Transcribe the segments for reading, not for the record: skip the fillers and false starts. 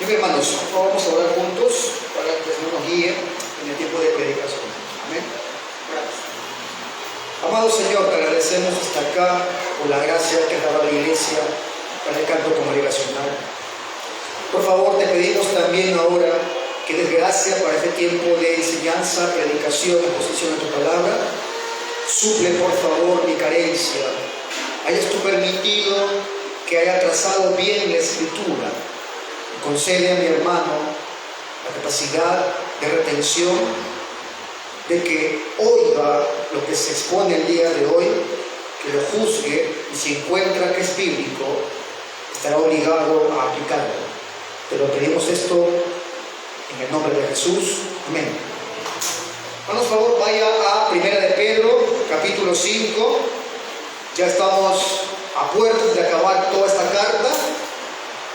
Bien, hermanos, vamos a orar juntos para que el Señor nos guíe en el tiempo de predicación. Amén. Gracias. Amado Señor, te agradecemos estar acá por la gracia que has dado a la iglesia para el canto congregacional. Por favor, te pedimos también ahora que des gracia para este tiempo de enseñanza, predicación, exposición de tu palabra. Suple, por favor, mi carencia. Hayas tú permitido que haya trazado bien la escritura. Concede a mi hermano la capacidad de retención, de que oiga lo que se expone el día de hoy, que lo juzgue y si encuentra que es bíblico, estará obligado a aplicarlo. Te lo pedimos esto en el nombre de Jesús. Amén. Hermanos, por favor, vaya a 1 de Pedro, capítulo 5. Ya estamos a puertas de acabar toda esta carta.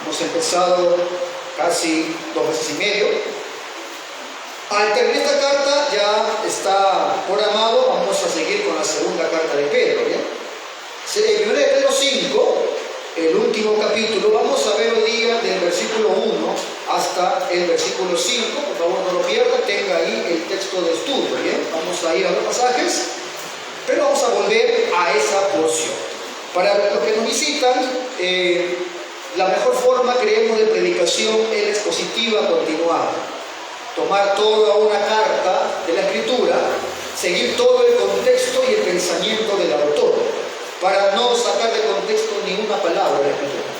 Hemos empezado casi 2 meses y medio. Al terminar esta carta ya está programado, vamos a seguir con la segunda carta de Pedro. ¿Bien? En 1 de Pedro 5, el último capítulo, vamos a ver hoy día del versículo 1 hasta el versículo 5. Por favor, no lo pierda, tenga ahí el texto de estudio. ¿Bien? Vamos a ir a los pasajes, pero vamos a volver a esa porción. Para los que nos visitan, la mejor forma, creemos, de predicación es la expositiva continuada. Tomar toda una carta de la Escritura, seguir todo el contexto y el pensamiento del autor, para no sacar de contexto ninguna palabra de la Escritura.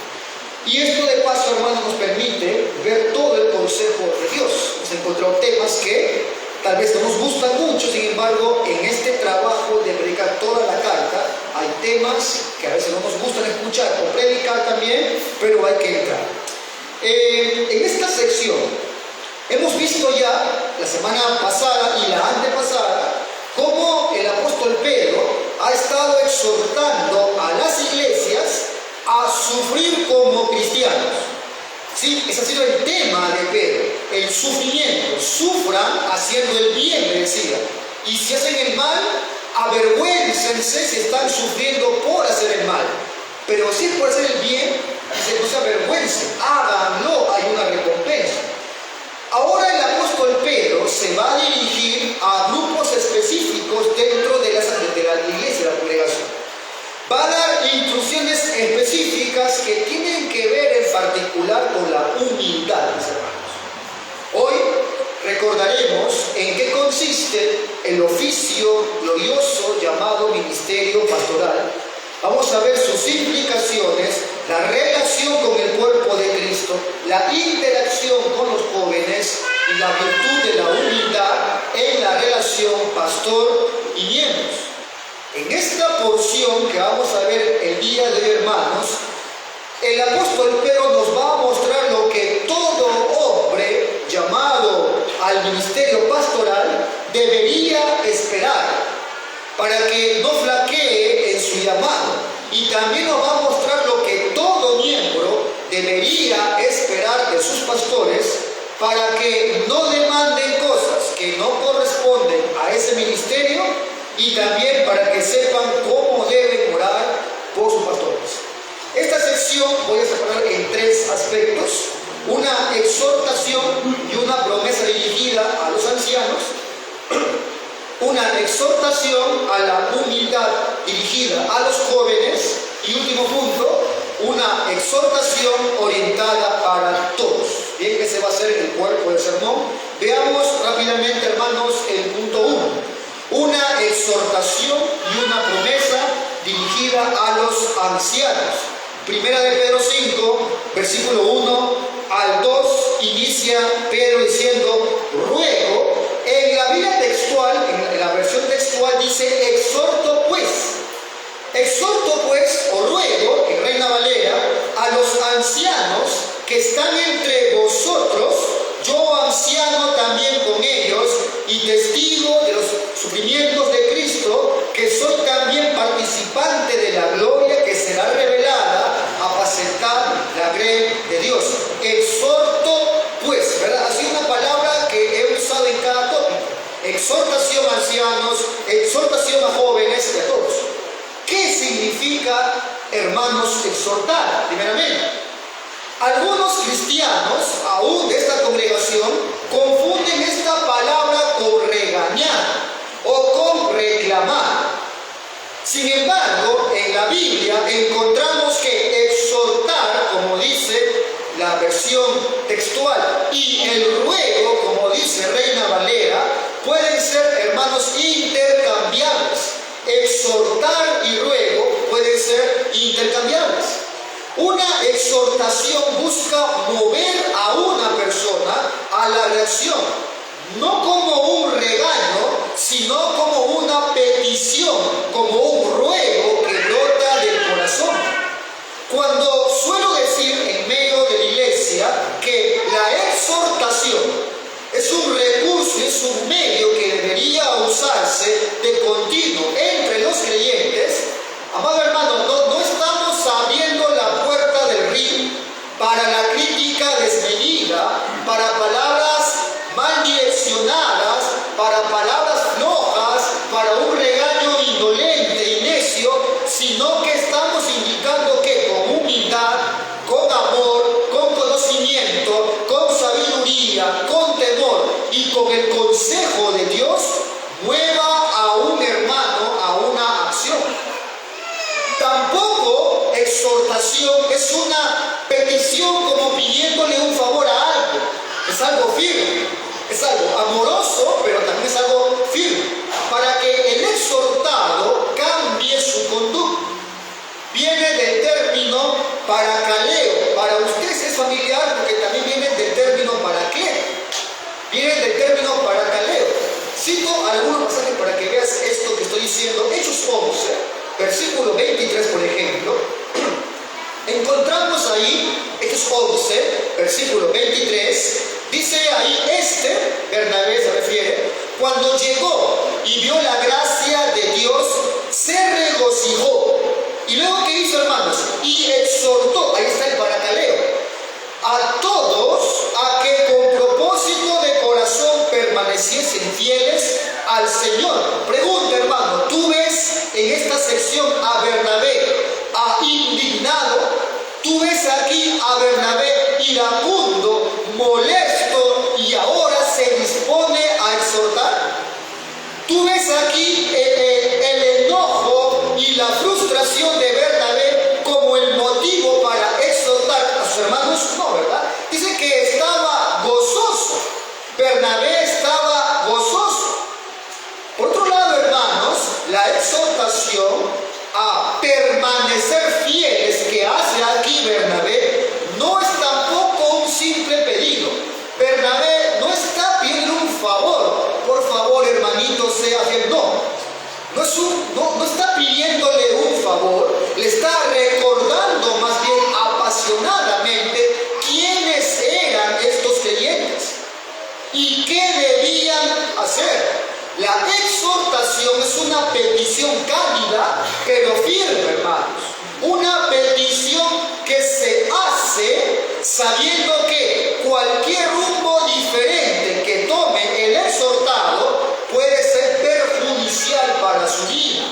Y esto de paso, hermanos, nos permite ver todo el consejo de Dios. Hemos encontrado temas que tal vez no nos gustan mucho, sin embargo, en este trabajo de predicar toda la carta, hay temas que a veces no nos gustan escuchar o predicar también, pero hay que entrar. En esta sección hemos visto ya la semana pasada y la antepasada cómo el apóstol Pedro ha estado exhortando a las iglesias a sufrir como cristianos. Sí, ese ha sido el tema de Pedro, el sufrimiento. Sufran haciendo el bien, le decía. Y si hacen el mal, avergüéncense si están sufriendo por hacer el mal. Pero si es por hacer el bien, dice, no se avergüencen, háganlo, hay una recompensa. Ahora el apóstol Pedro se va a dirigir a grupos específicos dentro de la iglesia, de la congregación. Va a dar instrucciones específicas que tienen que ver en particular con la humildad, mis hermanos. Hoy recordaremos en qué consiste el oficio glorioso llamado ministerio pastoral. Vamos a ver sus implicaciones, la relación con el cuerpo de Cristo, la interacción con los jóvenes y la virtud de la humildad en la relación pastor y miembros. En esta porción que vamos a ver el día de hoy, hermanos, el apóstol Pedro nos va a mostrar lo que todo hombre llamado al ministerio pastoral debería esperar para que no flaquee en su llamado. Y también nos va a mostrar lo que todo miembro debería esperar de sus pastores para que no demanden cosas que no corresponden a ese ministerio y también para que sepan cómo deben orar por sus pastores. Esta sección voy a separar en 3 aspectos: una exhortación y una promesa dirigida a los ancianos, una exhortación a la humildad dirigida a los jóvenes y, último punto, una exhortación orientada para todos. Bien, ese va a ser el cuerpo del sermón. Veamos rápidamente, hermanos, el punto 1. Una exhortación y una promesa dirigida a los ancianos. Primera de Pedro 5, versículo 1 al 2, inicia Pedro diciendo, ruego. En la Biblia textual, en la versión textual dice, exhorto pues, o ruego, en Reina Valera, a los ancianos que están entre vosotros, yo anciano también con ellos, y testigo de los sufrimientos de Cristo, que soy también participante de la gloria que será revelada, apacentar la grey de Dios. Exhorto pues, ¿verdad? Así una palabra que he usado en cada tópico. Exhortación a ancianos, exhortación a jóvenes y a todos. ¿Qué significa, hermanos, exhortar? Primeramente, Algunos cristianos, aún de esta congregación, confunden esta palabra con regañar o con reclamar. Sin embargo, en la Biblia encontramos que exhortar, como dice la versión textual, y el ruego, como dice Reina Valera, pueden ser, hermanos, intercambiables. Exhortar y ruego pueden ser intercambiables. Una exhortación busca mover a una persona a la reacción, no como un regaño, sino como una petición, como un ruego que brota del corazón. Cuando suelo decir en medio de la iglesia que la exhortación es un recurso, es un medio que debería usarse de continuo entre los creyentes, amado hermano, no estamos abriendo la puerta del ring para la crítica desmedida, para palabras mal direccionadas, para palabras flojas, para un regaño indolente y necio, sino que estamos indicando que con humildad, con amor, con conocimiento, con sabiduría, con temor y con el consejo de Dios, mueva a un hermano a una acción. Tampoco exhortación es una petición como pidiéndole un favor a alguien. Es algo firme, es algo amoroso, pero también es algo firme, para que el exhortado cambie su conducta. Viene del término paracaleo. Para ustedes es familiar porque también viene del término para qué. Viene del término paracaleo. Cito algunos pasajes para que veas esto que estoy diciendo. Hechos 11, versículo 23, por ejemplo. Encontramos ahí, Hechos 11, versículo 23, dice ahí, Bernabé se refiere, cuando llegó y vio la gracia de Dios, se regocijó. Y luego, ¿qué hizo, hermanos? Y exhortó, ahí está el paracaleo, a todos a que con propósito de corazón permaneciesen fieles al Señor. Pregunta, hermano, ¿tú ves en esta sección a Bernabé indignado? ¿Tú ves aquí a Bernabé iracundo, molesto y ahora se dispone a exhortar? ¿Tú ves aquí el enojo y la frustración de Bernabé como el motivo para exhortar a sus hermanos? No, ¿verdad? Dice que estaba gozoso. Bernabé estaba gozoso. Por otro lado, hermanos, la exhortación a permanecer fieles que hace aquí Bernabé no es tampoco un simple pedido. Bernabé no está pidiendo un favor. Por favor, hermanito, sea fiel. No está pidiéndole un favor, le está recordando más bien apasionadamente quiénes eran estos creyentes y qué debían hacer. La exhortación es una petición cálida pero firme, hermanos. Una petición que se hace sabiendo que cualquier rumbo diferente que tome el exhortado puede ser perjudicial para su vida.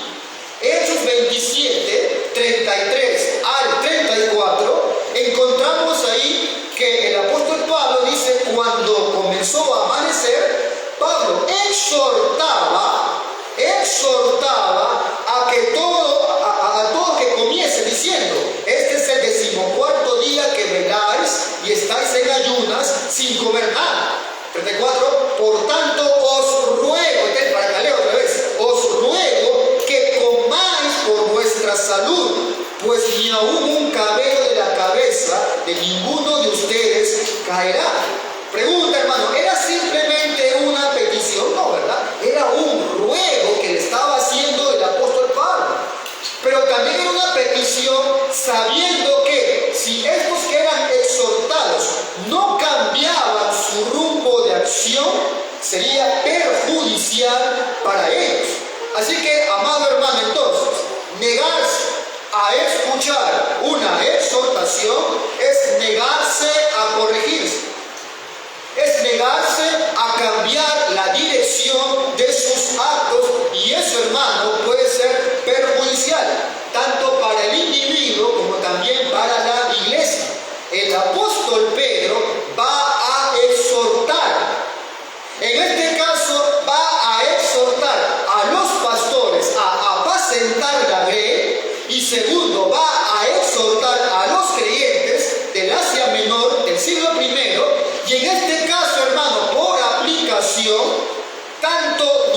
Hechos 27, 33 al 34, encontramos ahí que el apóstol Pablo dice, cuando comenzó a amanecer, Pablo exhortaba a todos que comiese diciendo, este es el 14º día que veláis y estáis en ayunas sin comer nada. 34, por tanto os ruego, otra vez, os ruego que comáis por vuestra salud, pues ni aún un cabello de la cabeza de ninguno de ustedes caerá. Pregunta, hermano, ¿era simplemente una petición? No, ¿verdad? Era un ruego que le estaba haciendo el apóstol Pablo. Pero también era una petición sabiendo que si estos que eran exhortados no cambiaban su rumbo de acción, sería perjudicial para ellos. Así que, amado hermano, entonces, negarse a escuchar una exhortación es negarse a corregirse. Es negarse a cambiar la dirección de sus actos y eso, hermano, puede ser perjudicial tanto para el individuo como también para la iglesia. El apóstol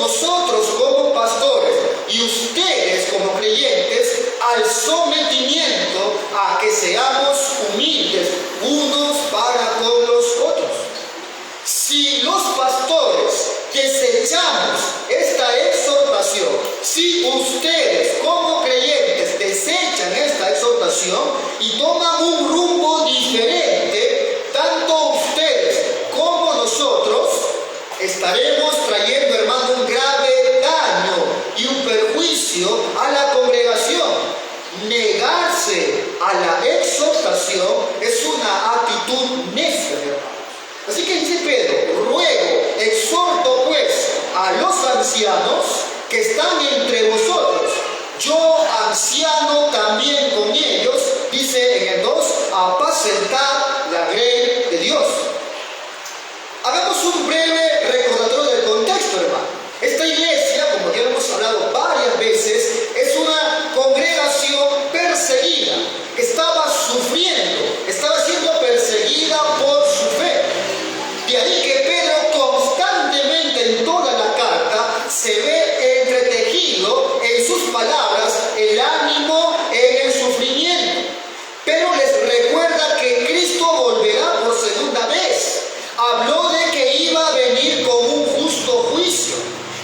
nosotros como pastores y ustedes como creyentes al sometimiento a que seamos humildes unos para con los otros. Si los pastores desechamos esta exhortación, si ustedes como creyentes desechan esta exhortación y toman un rumbo diferente, tanto ustedes como nosotros estaremos trayendo, hermano, un grave daño y un perjuicio a la congregación. Negarse a la exhortación es una actitud necia, hermano. Así que dice Pedro: ruego, exhorto pues a los ancianos que están entre vosotros, yo anciano también con ellos, dice en el 2, a apacentar la grey de Dios. Hagamos un breve recordatorio del contexto, hermano. Esta iglesia, como ya lo hemos hablado varias veces, es una congregación perseguida, que estaba sufriendo, estaba siendo perseguida por su fe. De ahí que Pedro constantemente en toda la carta se ve entretejido en sus palabras el ánimo en el sufrimiento. Pero les recuerda que Cristo volverá por segunda vez. Habló de que iba a venir con un justo juicio,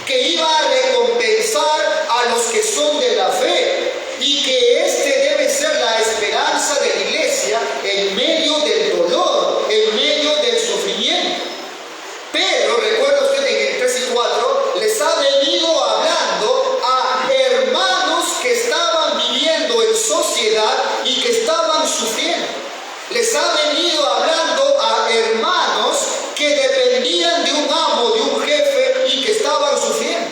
que iba a recompensar a los que son de la fe y que este debe ser la esperanza de la iglesia en medio del dolor, en medio del sufrimiento. Pero, recuerda usted en el 3 y 4, les ha venido hablando a hermanos que estaban viviendo en sociedad y que estaban sufriendo. Les ha venido hablando a hermanos que dependían de un amo, de un jefe y que estaban sufriendo.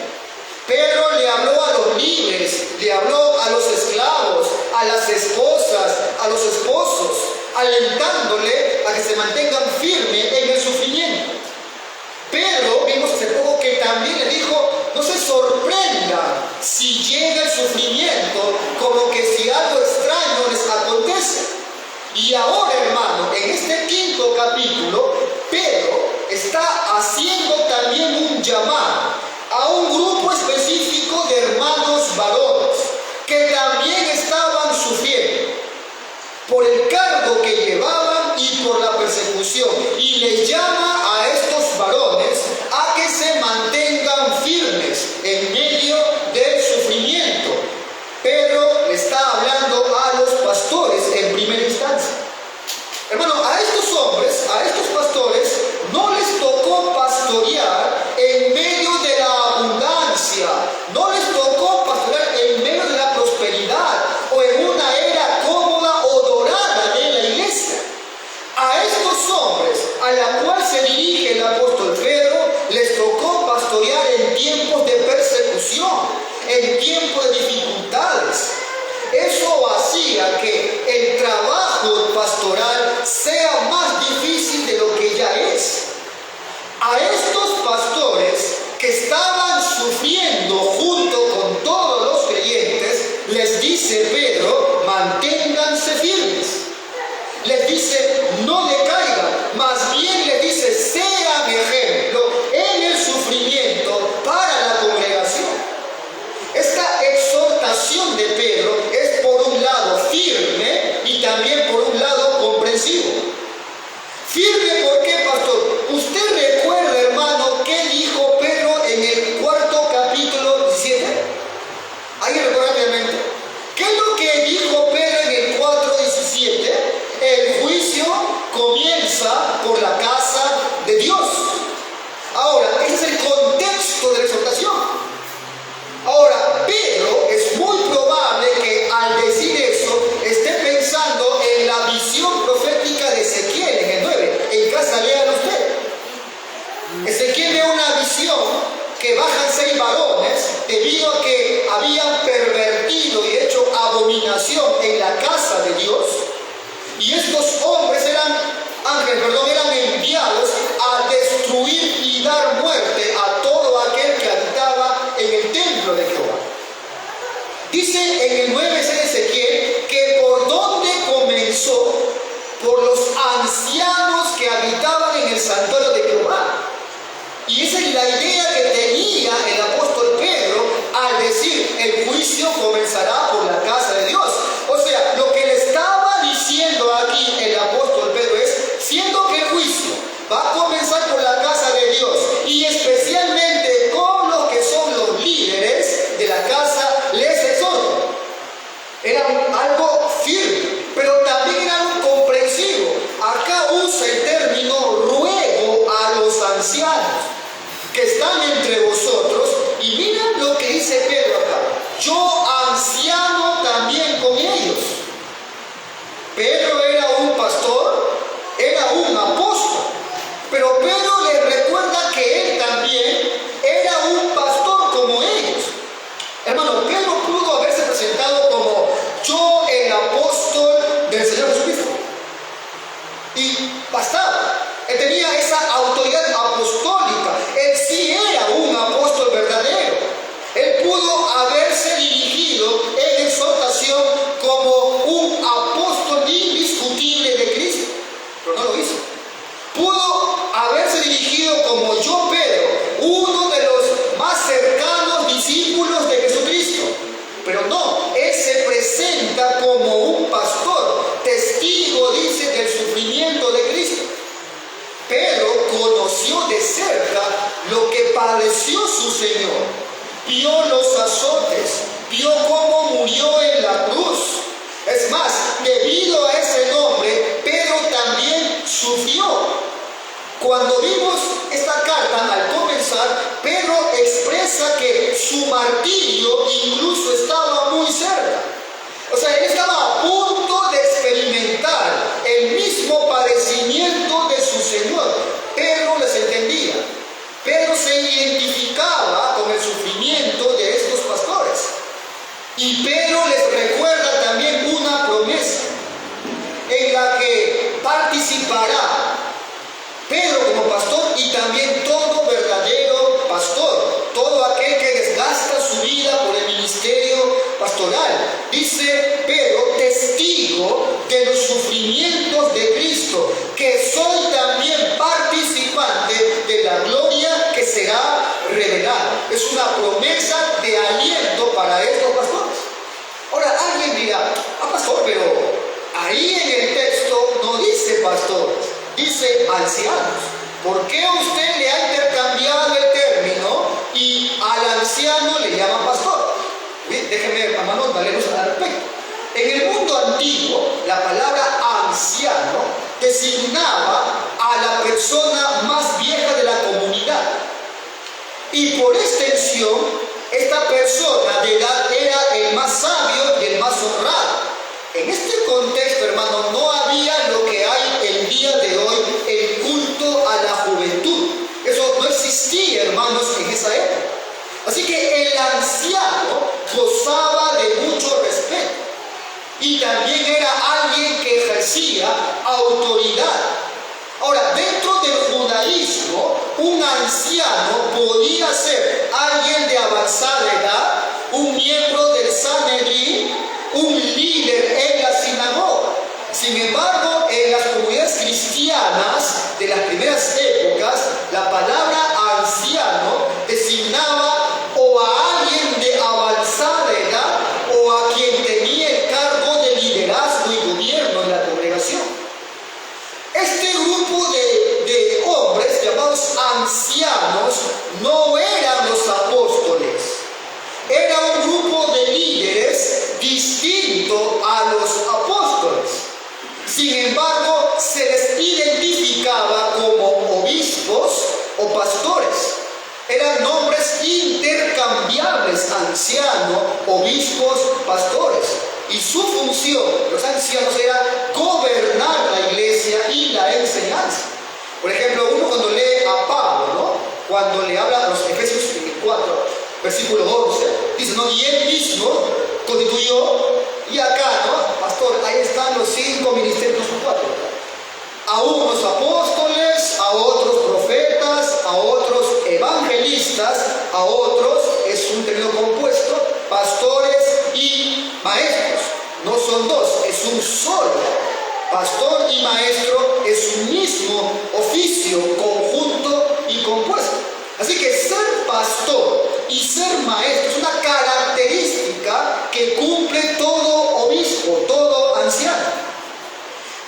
Pedro le habló a los libres, le habló a los esclavos, a las esposas, a los esposos, alentándole a que se mantengan firmes en el sufrimiento. Pedro, vimos hace poco que también le dijo: no se sorprendan si llega el sufrimiento, como que si algo extraño les acontece. Y ahora, hermano, en este 5º capítulo, Pedro está haciendo también un llamado a un grupo específico de hermanos varones que también estaban sufriendo por el cargo que llevaban y por la persecución, y les llama a estos varones a que se mantengan firmes en medio del sufrimiento. Pedro le está hablando a los pastores en primera instancia. Hermano, a estos hombres, a estos pastores, no les tocó pastorear en medio de la abundancia, no les tocó pastorear en medio de la prosperidad o en una era cómoda o dorada de la iglesia. A estos hombres, a la cual se padeció su Señor, vio los azotes, vio cómo murió en la cruz. Es más, debido a ese nombre, Pedro también sufrió. Cuando vimos esta carta al comenzar, Pedro expresa que su martirio incluso estaba muy cerca. O sea, él estaba a punto de experimentar el mismo padecimiento de su Señor. Pedro les entendía. Pedro se identificaba con el sufrimiento de estos pastores. Y Pedro les recuerda también una promesa en la que participará Pedro como pastor y también todo verdadero pastor, todo aquel que desgasta su vida por el ministerio pastoral. Dice Pedro, testigo de los sufrimientos de Cristo, que soy también participante de la gloria que será revelada. Es una promesa de aliento para estos pastores. Ahora, alguien dirá, pastor, pero ahí en el texto no dice pastores, dice ancianos. ¿Por qué usted le ha intercambiado el término y al anciano le llama pastor? Déjenme, hermanos, darle luz al respecto. En el mundo antiguo, la palabra anciano designaba a la persona más vieja de la comunidad. Y por extensión, esta persona de edad era el más sabio y el más honrado. En este contexto, hermano, no había lo que hay el día de hoy, el culto a la juventud. Eso no existía, hermanos, en esa época. Así que el anciano gozaba de mucho respeto. Y también era alguien que ejercía autoridad. Ahora, dentro del judaísmo, un anciano podía ser alguien de avanzada edad, un miembro del Sanedrín, un líder en la sinagoga. Sin embargo, en las comunidades cristianas de las primeras épocas, la palabra anciano designaba o a alguien de avanzada edad o a quien tenía el cargo de liderazgo y gobierno en la congregación. Este grupo de hombres llamados ancianos no eran los apóstoles. Era un grupo de líderes distinto a los apóstoles. Sin embargo, se les identificaba como obispos o pastores. Eran nombres intercambiables: anciano, obispos, pastores. Y su función, los ancianos, era gobernar la iglesia y la enseñanza. Por ejemplo, uno cuando lee a Pablo, ¿no? Cuando le habla a los Efesios 4, versículo 11, dice, ¿no? Y él mismo constituyó, y acá, ¿no? Pastor, ahí están los 5 ministerios, los 4. A unos apóstoles, a otros profetas, a otros evangelistas, a otros, es un término compuesto, pastores y maestros. No son dos, es un solo. Pastor y maestro es un mismo oficio, conjunto y compuesto. Así que ser pastor y ser maestro es una característica que cumple todo obispo, todo anciano.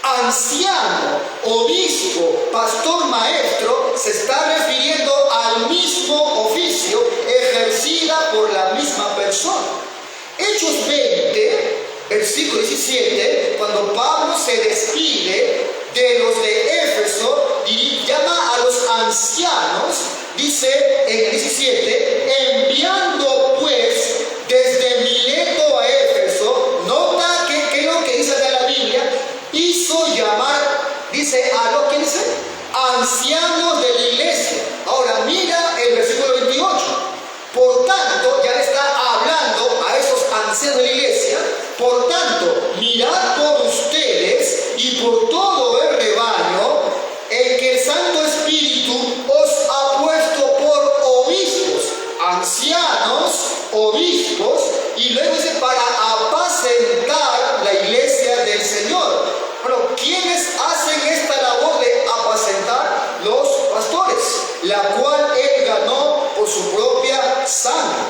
Anciano, obispo, pastor, maestro, se está refiriendo al mismo oficio ejercida por la misma persona. Hechos 20, versículo 17, cuando Pablo se despide de los de Éfeso y llama a los ancianos, dice en el 17, enviando pues desde Mileto a Éfeso, nota que es lo que dice de la Biblia, hizo llamar, dice, a lo que dice, ancianos de la iglesia. Ahora mira el versículo 28. Por tanto, ya le está hablando a esos ancianos de la iglesia. Por tanto, mirad por ustedes y por todo el rebaño en que el Santo Espíritu os ha puesto por obispos, ancianos, obispos, y luego dice para apacentar la iglesia del Señor. Bueno, ¿quiénes hacen esta labor de apacentar? Los pastores, la cual él ganó por su propia sangre.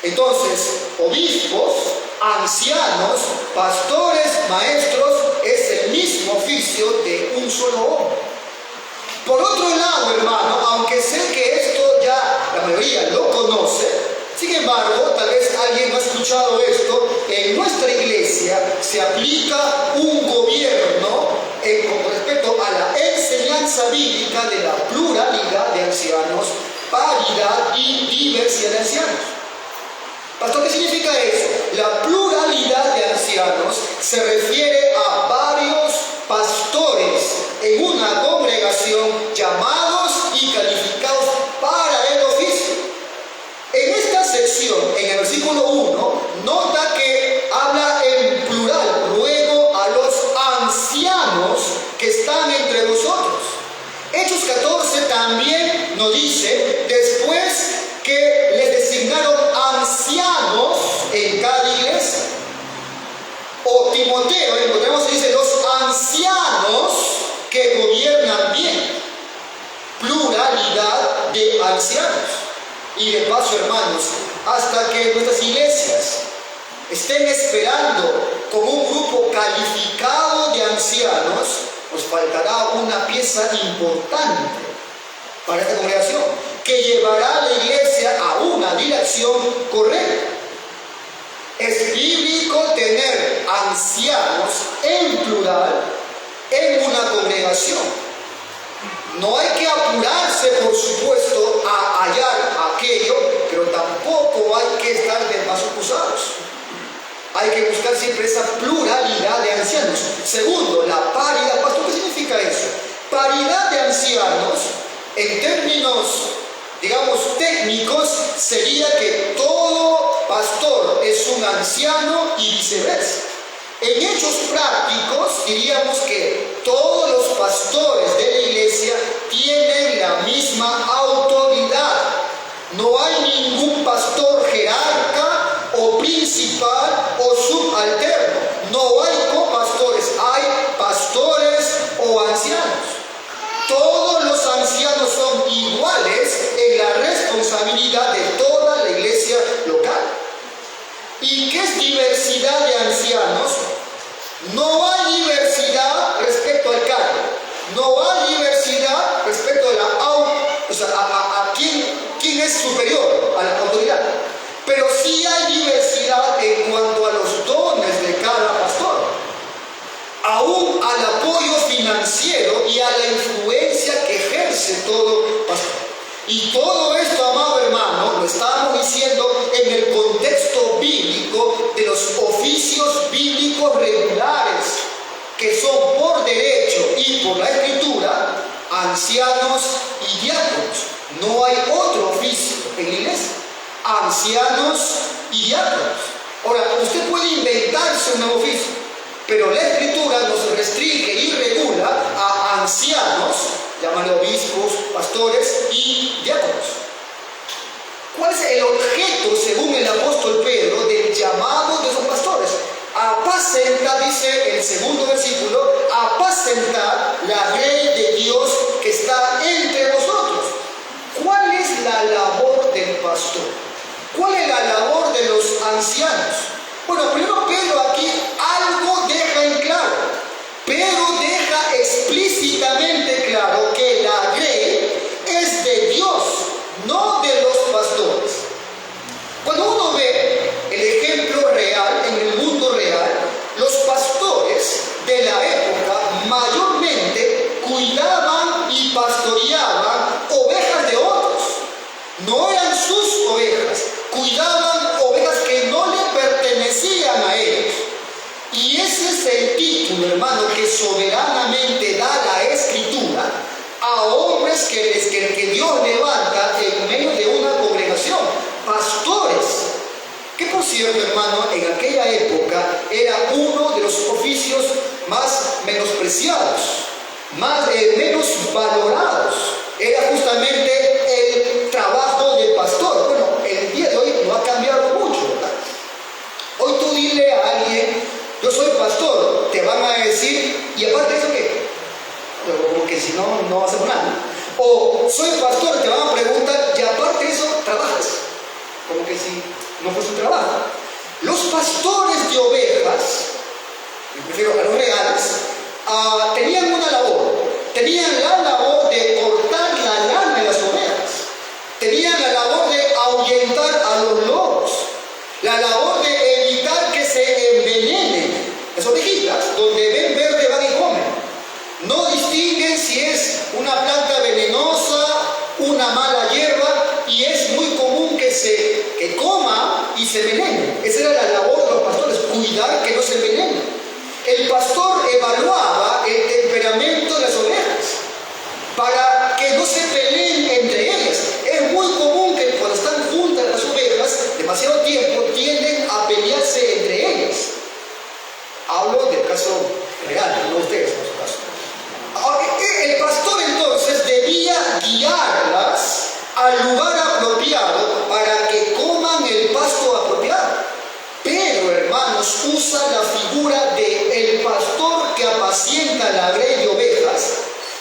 Entonces, obispos, ancianos, pastores, maestros, es el mismo oficio de un solo hombre. Por otro lado, hermano, aunque sé que esto ya la mayoría lo conoce. Sin embargo, tal vez alguien no ha escuchado esto. En nuestra iglesia se aplica un gobierno con respecto a la enseñanza bíblica de la pluralidad de ancianos, paridad y diversidad de ancianos. Pastor, ¿qué significa eso? La pluralidad de ancianos se refiere a varios pastores en una congregación llamados y calificados para el oficio. En esta sección, en el versículo 1, nota que habla en plural. Ruego a los ancianos que están entre vosotros. Hechos 14 también nos dice, después que les designaron ancianos en cada iglesia. O Timoteo, encontramos que dice los ancianos que gobiernan bien. Pluralidad de ancianos. Y de paso, hermanos, hasta que nuestras iglesias estén esperando con un grupo calificado de ancianos, nos faltará una pieza importante para esta congregación, que llevará a la iglesia a una dirección correcta. Es bíblico tener ancianos en plural en una congregación. No hay que apurarse, por supuesto, a hallar aquello, pero tampoco hay que estar de paso cruzados. Hay que buscar siempre esa pluralidad de ancianos. Segundo, la paridad. Pastor, ¿qué significa eso? Paridad de ancianos, en términos, digamos, técnicos, sería que todo pastor es un anciano y viceversa. En hechos prácticos diríamos que todos los pastores de la iglesia tienen la misma autoridad. No hay ningún pastor jerarca o principal o subalterno. No hay copastores, hay pastores o ancianos. Todos los ancianos son iguales en la responsabilidad de toda la iglesia local. ¿Y qué es diversidad de ancianos? No hay diversidad respecto al cargo. No hay diversidad respecto a quién es superior a la autoridad. Pero sí hay diversidad en cuanto a los dones de cada pastor. Aún al apoyo financiero y a la influencia que ejerce todo pastor. Y todo esto, amado hermano, lo estamos diciendo en el contexto bíblico de los oficios bíblicos regulares, que son por derecho y por la Escritura, ancianos y diáconos. No hay otro oficio en la iglesia. Ancianos y diáconos. Ahora, usted puede inventarse un nuevo oficio, pero la Escritura nos restringe y regula a ancianos, llámalo obispos, pastores y diáconos. ¿Cuál es el objeto, según el apóstol Pedro, del llamado de esos pastores? Apacentar, dice el segundo versículo, apacentar la grey de Dios que está entre vosotros. ¿Cuál es la labor del pastor? ¿Cuál es la labor de los ancianos? Bueno, primero Pedro aquí algo deja en claro. Pedro deja explícitamente claro que la grey es de Dios, no de los pastores. Cuando uno ve el ejemplo real, en el mundo real, los pastores de la época mayormente cuidaban y pastoreaban ovejas de otros. No eran sus ovejas, cuidaban ovejas que no le pertenecían a ellos. Y ese es el título, hermano, que soberanamente da la Escritura a hombres que Dios levanta en medio de una congregación, pastores, que por cierto, hermano, en aquella época era uno de los oficios más menospreciados, menos valorados. Era justamente el trabajo de pastor. Bueno, el día de hoy no ha cambiado mucho, ¿verdad? Hoy tú dile a alguien, yo soy pastor, te van a decir, ¿y aparte de eso qué? Como que si no hacemos nada. O soy pastor, te van a preguntar, ¿y aparte de eso trabajas? Como que si no fuese un trabajo. Los pastores de ovejas, me refiero a los reales, tenían una labor. Tenían la labor de cortar la lana de las ovejas. Tenían la labor de evitar que se envenenen las ovejitas. Donde ven verde van y comen. No distinguen si es una planta venenosa, una mala hierba, y es muy común que coma y se envenene. Esa era la labor de los pastores, cuidar que no se envenenen. El pastor evaluaba el temperamento de las ovejas para que no se peleen entre ellas. Es muy común que cuando están juntas las ovejas, demasiado tiempo, tienden a pelearse entre ellas. Hablo del caso real, no ustedes en su caso. El pastor entonces debía guiarlas al lugar apropiado para que coman el pasto apropiado. Pero, hermanos, usa la figura del pastor que apacienta la grey de ovejas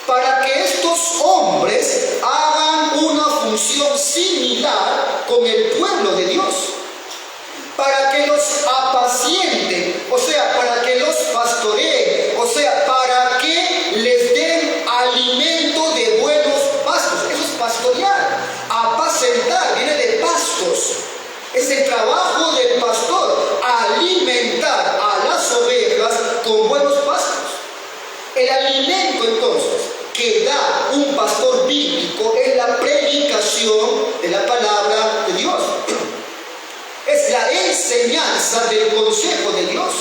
para que estos hombres hagan una función similar con el pueblo de Dios. Para que los apacienten, o sea, para que los pastoreen, o sea, para que les den alimento de buenos pastos. Eso es pastorear. Apacentar viene de pastos. Es el trabajo del pastor, alimentar a las ovejas con buenos pastos. El alimento entonces que da un pastor bíblico es la predicación de la palabra de Dios. Es la enseñanza del consejo de Dios.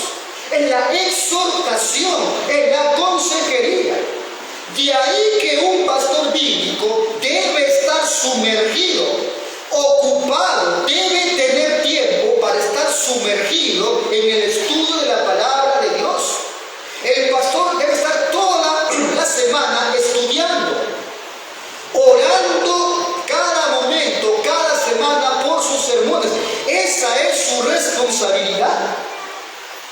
Es la exhortación, es la consejería. De ahí que un pastor bíblico debe estar sumergido, ocupado, debe tener tiempo para estar sumergido en el estudio de la palabra de Dios. El pastor debe estar toda la semana estudiando, orando cada momento, cada semana por sus sermones. Esa es su responsabilidad.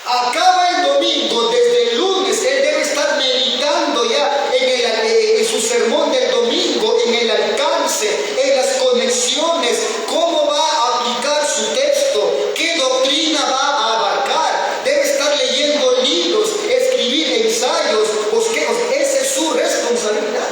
Acaba el domingo, desde el lunes él debe estar meditando ya en su sermón del domingo, en el alcance, en las conexiones, cómo va a aplicar su texto, qué doctrina va a abarcar. Debe estar leyendo libros, escribir ensayos, bosquejos. Esa es su responsabilidad.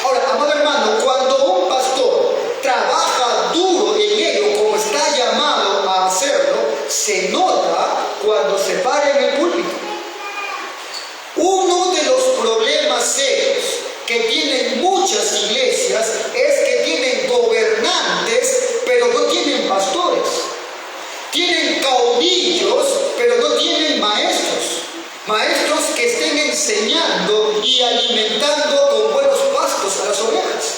Ahora, amado hermano, cuando un pastor trabaja duro en ello, como está llamado a hacerlo, se nota cuando se para en el púlpito. Uno de los problemas serios que tienen muchas iglesias es que tienen gobernantes, pero no tienen pastores. Tienen caudillos, pero no tienen maestros. Maestros que estén enseñando y alimentando con buenos pastos a las ovejas.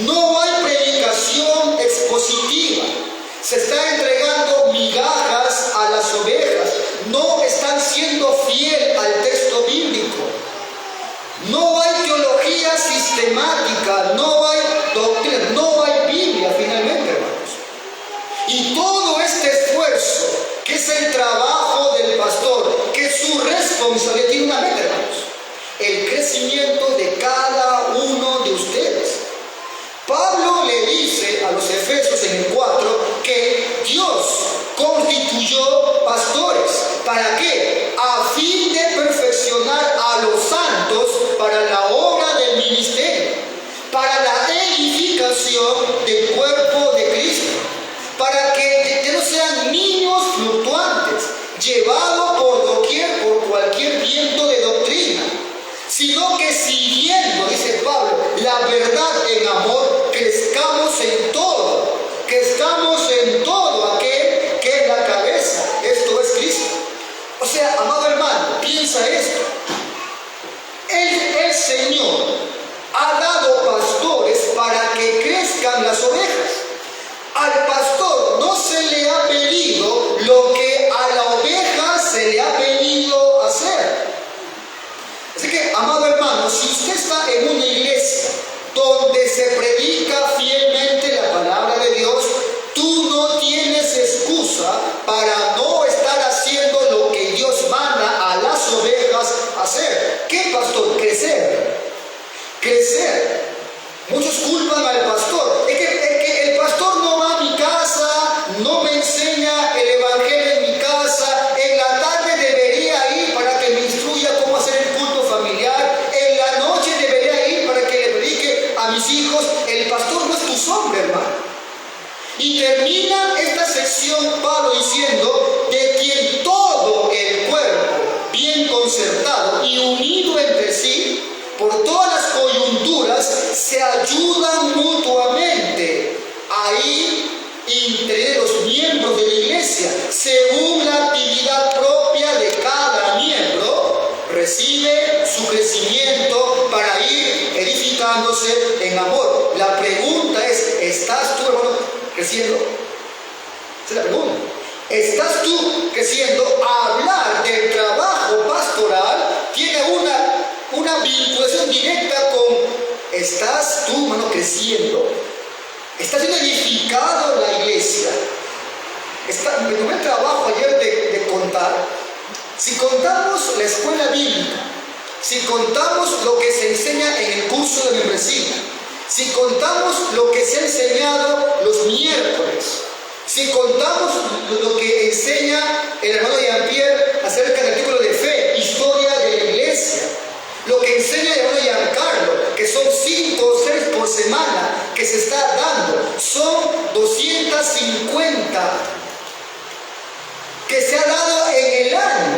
No hay predicación expositiva. Se está entregando migajas a las ovejas. No están siendo fiel al texto bíblico. No hay teología sistemática, no hay doctrina, no hay Biblia finalmente, hermanos. Y todo este esfuerzo, que es el trabajo del pastor, que es su responsabilidad, tiene una meta, hermanos: el crecimiento de cada uno de ustedes. Pablo le dice a los Efesios en el 4 que Dios constituyó pastores. ¿Para qué? A fin de perfeccionar a los santos para la obra del ministerio, para la edificación del cuerpo de Cristo, para que no sean niños fluctuantes, llevados por doquier por cualquier viento de doctrina, sino que siguiendo, dice Pablo, la verdad en amor, crezcamos en todo aquel que es la cabeza, esto es Cristo. O sea, amado hermano, piensa esto: el Señor ha dado pastores para que crezcan las ovejas. Al pastor no se le ha pedido lo que a la oveja se le ha pedido hacer. Así que, amado hermano, si usted está en una iglesia donde se predica fielmente la palabra de Dios, tú no tienes excusa para no estar haciendo lo que Dios manda a las ovejas hacer. ¿Qué, pastor? Crecer. Muchos culpan al pastor. Es que Y termina esta sección Pablo diciendo de quien todo el cuerpo, bien concertado y unido entre sí, por todas las coyunturas, se ayudan mutuamente a ir entre los miembros de la iglesia, según la actividad propia de cada miembro, recibe su crecimiento para ir edificándose en amor. La pregunta es, ¿estás tú, hermano, creciendo? Esa es la pregunta. ¿Estás tú creciendo? Hablar del trabajo pastoral tiene una vinculación directa con, ¿estás tú, hermano, creciendo? ¿Está siendo edificado la iglesia? Me tomé el trabajo ayer de contar. Si contamos la escuela bíblica, si contamos lo que se enseña en el curso de membresía, si contamos lo que se ha enseñado los miércoles, si contamos lo que enseña el hermano Jean-Pierre acerca del artículo de fe, historia de la iglesia, lo que enseña el hermano Giancarlo, que son 5 o 6 por semana que se está dando, son 250 que se ha dado en el año.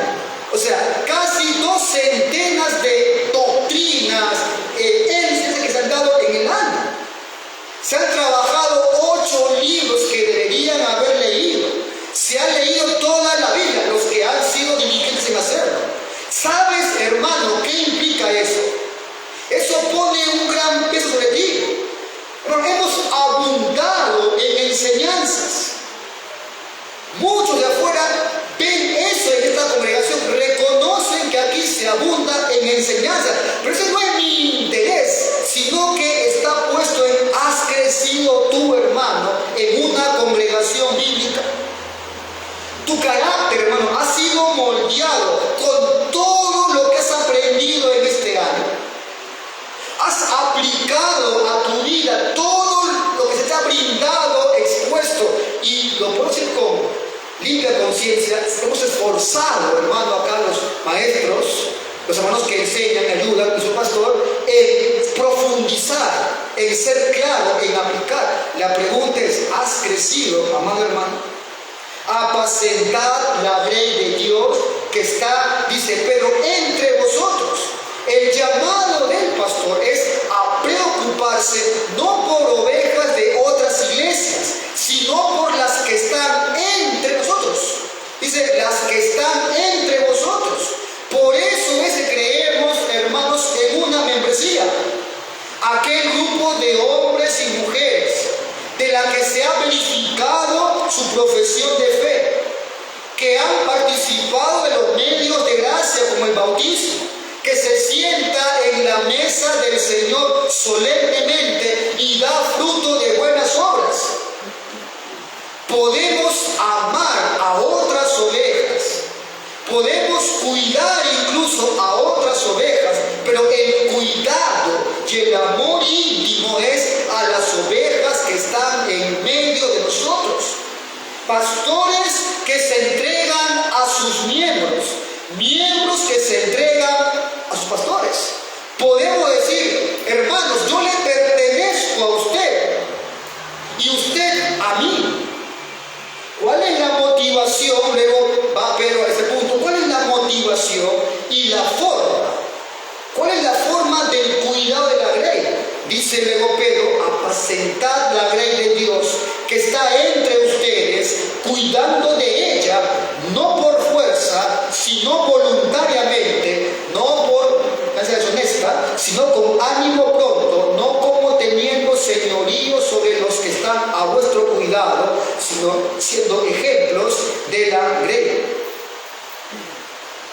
O sea, casi 2 centenas de doctrinas, énfasis que se han dado en el año. Se han trabajado 8 libros que deberían haber leído. Se ha leído toda la Biblia, los que han sido diligentes en hacerlo. ¿Sabes, hermano, qué implica eso? Eso pone un gran peso sobre ti. Pero hemos abundado en enseñanzas. Muchos de afuera ven eso en esta congregación, reconocen que aquí se abunda en enseñanza, pero ese no es mi interés, sino que está puesto en, ¿has crecido tú, hermano, en una congregación bíblica? Tu carácter, hermano, ha sido moldeado con todo lo que has aprendido en este año. Has aplicado a tu vida todo lo que se te ha brindado, expuesto, y lo puedo decir con limpia conciencia. Hemos esforzado, hermano, acá los maestros, los hermanos que enseñan, ayudan, y su pastor, en profundizar, en ser claro, en aplicar. La pregunta es, ¿has crecido, amado hermano? Apacentad la grey de Dios que está, dice Pedro, entre vosotros. El llamado del pastor es a preocuparse no por ovejas de otras iglesias, sino por las que están entre nosotros. Dice, las que están entre vosotros. Por eso es que creemos, hermanos, en una membresía. Aquel grupo de hombres y mujeres de la que se ha verificado su profesión de fe, que han participado de los medios de gracia como el bautismo, que se sienta en la mesa del Señor solemnemente y da fruto de buenas obras. Podemos amar a otras ovejas, podemos cuidar incluso a otras ovejas, pero el cuidado y el amor íntimo es a las ovejas que están en medio de nosotros. Pastores que se entregan a sus miembros, miembros que se entregan a sus pastores. Podemos decir, hermanos, yo le pertenezco a usted y usted a mí. ¿Cuál es la motivación? Luego va Pedro a ese punto. ¿Cuál es la motivación y la forma? ¿Cuál es la forma del cuidado de la grey? Dice luego Pedro, apacentad la grey de Dios que está entre ustedes, cuidando de ella, no por fuerza, sino voluntariamente, no por deshonesta, sino con ánimo pronto, no como teniendo señorío sobre los que están a vuestro cuidado, sino siendo ejemplos de la grey.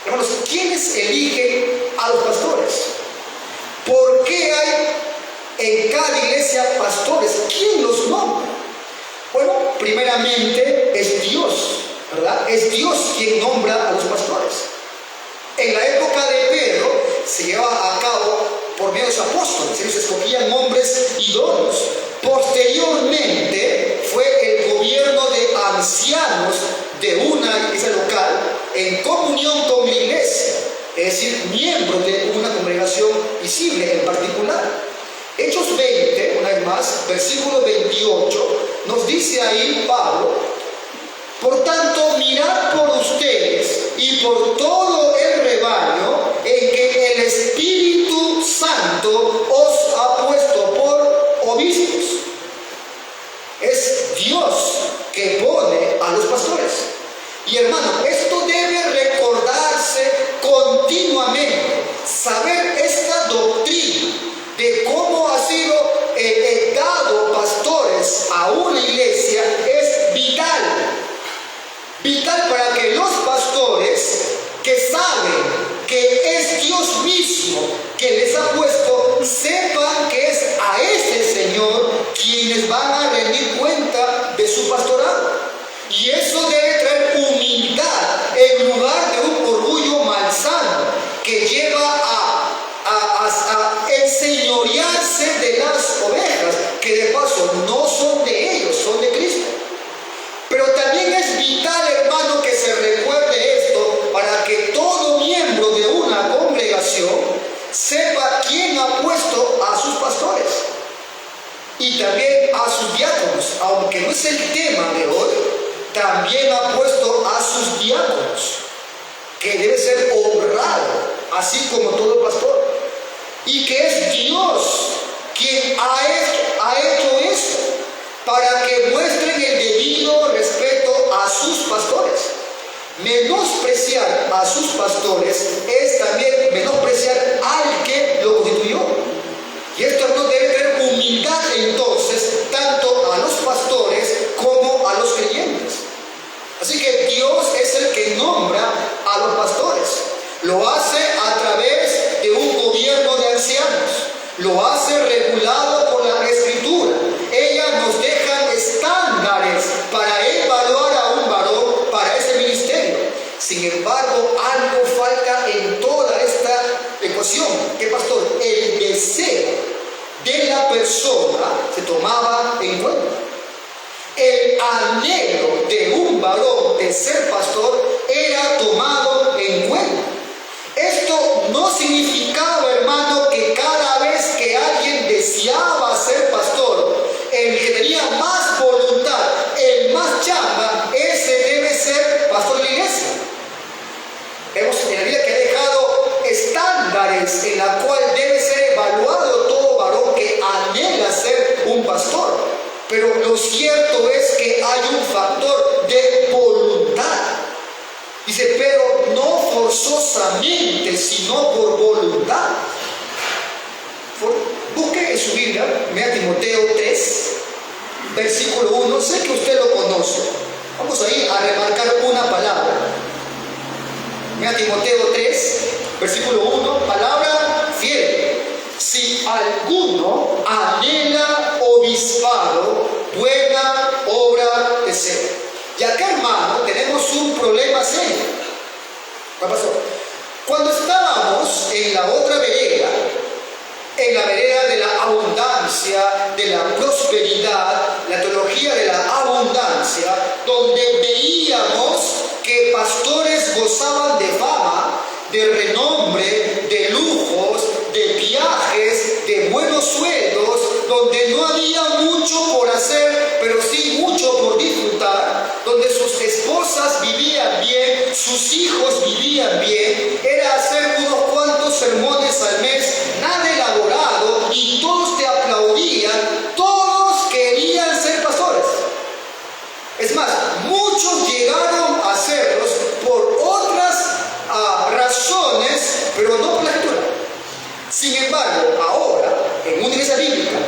Hermanos, ¿quiénes eligen a los pastores? ¿Por qué hay en cada iglesia pastores? ¿Quién los nombra? Bueno, primeramente es Dios, ¿verdad? Es Dios quien nombra a los pastores. En la época de Pedro se llevaba a cabo por medio de los apóstoles, ellos escogían hombres idóneos. Posteriormente fue el gobierno de ancianos de una iglesia local en comunión con la iglesia, es decir, miembros de una congregación visible en particular. Hechos 20, una vez más, versículo 28, nos dice ahí Pablo: por tanto, mirad por ustedes y por todo el rebaño en que el Espíritu Santo os ha puesto por obispos. Es Dios que pone a los pastores. Y hermano, esto debe recordarse continuamente. Saber esta doctrina de cómo ha sido dado pastores a una iglesia es vital. Vital para que los pastores, que saben que es Dios mismo que les ha puesto, sepan que es a este Señor quienes van a rendir cuenta de su pastorado. Y eso debe traer humildad en lugar de un orgullo malsano que lleva a enseñorearse de las ovejas, que de paso no son de ellos, son de Cristo. Pero también es vital, hermano, que se recuerde esto para que todo miembro de una congregación sepa quién ha puesto a sus pastores y también a sus diáconos. Aunque no es el tema de hoy, también ha puesto a sus diáconos, que debe ser honrado, así como todo pastor. Y que es Dios quien ha hecho eso, para que muestren el debido respeto a sus pastores. Menospreciar a sus pastores es también menospreciar al que lo constituyó. Y esto no debe tener humildad entonces, tanto a los pastores como a los creyentes. Así que Dios es el que nombra a los pastores. Lo hace a través de un gobierno de ancianos. Lo hace regulado por la Escritura. Ellas nos dejan estándares para evaluar a un varón para ese ministerio. Sin embargo, algo falta en toda esta ecuación. ¿Qué, pastor? El deseo de la persona se tomaba en cuenta. El anhelo de un varón de ser pastor era tomado en cuenta. Esto no significaba, hermano, que cada vez que alguien deseaba ser pastor, el que tenía más voluntad, el más chamba, ese debe ser pastor de la iglesia. Vemos en la Biblia que ha dejado estándares en la cual debe ser evaluado todo varón que anhela ser un pastor. Pero lo cierto es que hay un factor de voluntad. Dice, pero no forzosamente, sino por voluntad. Busque en su Biblia, vea Timoteo 3, versículo 1. Sé que usted lo conoce. Vamos a ir a remarcar una palabra. Vea Timoteo 3, versículo 1, palabra fiel. Si alguno anhela obispado, buena obra desea. Y acá, hermano, tenemos un problema serio. ¿Qué pasó? Cuando estábamos en la otra vereda, en la vereda de la abundancia, de la prosperidad, la teología de la abundancia, donde veíamos que pastores gozaban de fama, de renombre, de lujos, de viajes, de buenos sueldos, donde no había mucho por hacer, pero sí mucho por disfrutar, donde sus esposas vivían bien, sus hijos vivían bien, era hacer unos cuantos sermones al mes, nada elaborado, y todos te aplaudían, todos querían ser pastores. Es más, muchos llegaron a serlos por otras razones, pero no por la Escritura. Sin embargo, ahora, en una iglesia bíblica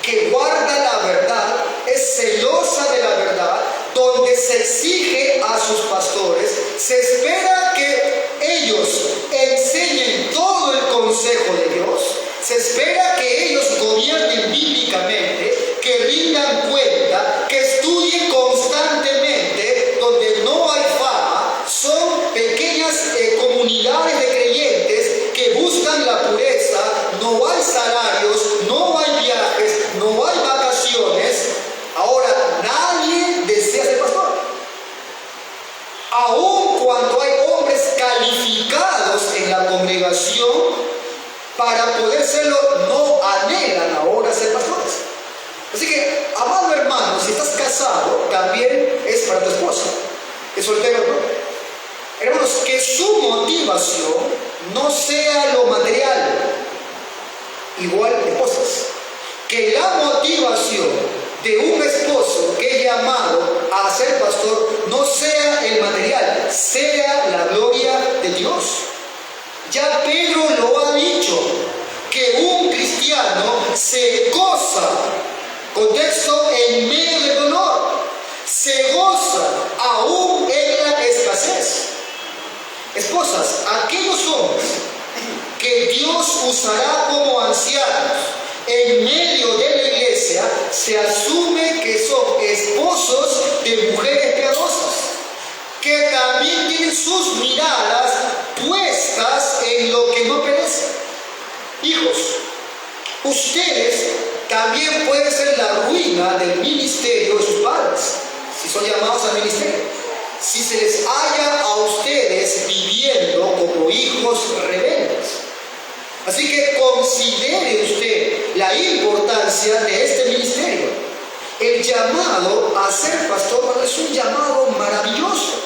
que guarda la verdad, es celosa de la verdad, donde se exige a sus pastores, se espera que ellos enseñen todo el consejo de Dios, se espera que ellos gobiernen bíblicamente, que rindan cuenta, que estudien constantemente, donde no hay fama, son pequeñas comunidades de creyentes que buscan la pureza, no hay salarios, no hay viajes, no hay vacaciones. Ahora, nadie desea ser pastor. Aun cuando hay hombres calificados en la congregación, para poder serlo, no anhelan ahora ser pastores. Así que, amado hermano, si estás casado, también es para tu esposa. Es soltero, ¿no? Hermanos, que su motivación no sea lo material. Igual esposas. Que la motivación de un esposo que es llamado a ser pastor no sea el material, sea la gloria de Dios. Ya Pedro lo ha dicho, que un cristiano se goza, contexto, en medio del dolor, se goza aún en la escasez. Esposas, aquellos hombres que Dios usará como ancianos en medio de la iglesia, se asume que son esposos de mujeres piadosas, que también tienen sus miradas puestas en lo que no perece. Hijos, ustedes también pueden ser la ruina del ministerio de sus padres, si son llamados al ministerio. Si se les halla a ustedes viviendo como hijos rebeldes. Así que considere usted la importancia de este ministerio. El llamado a ser pastor es un llamado maravilloso.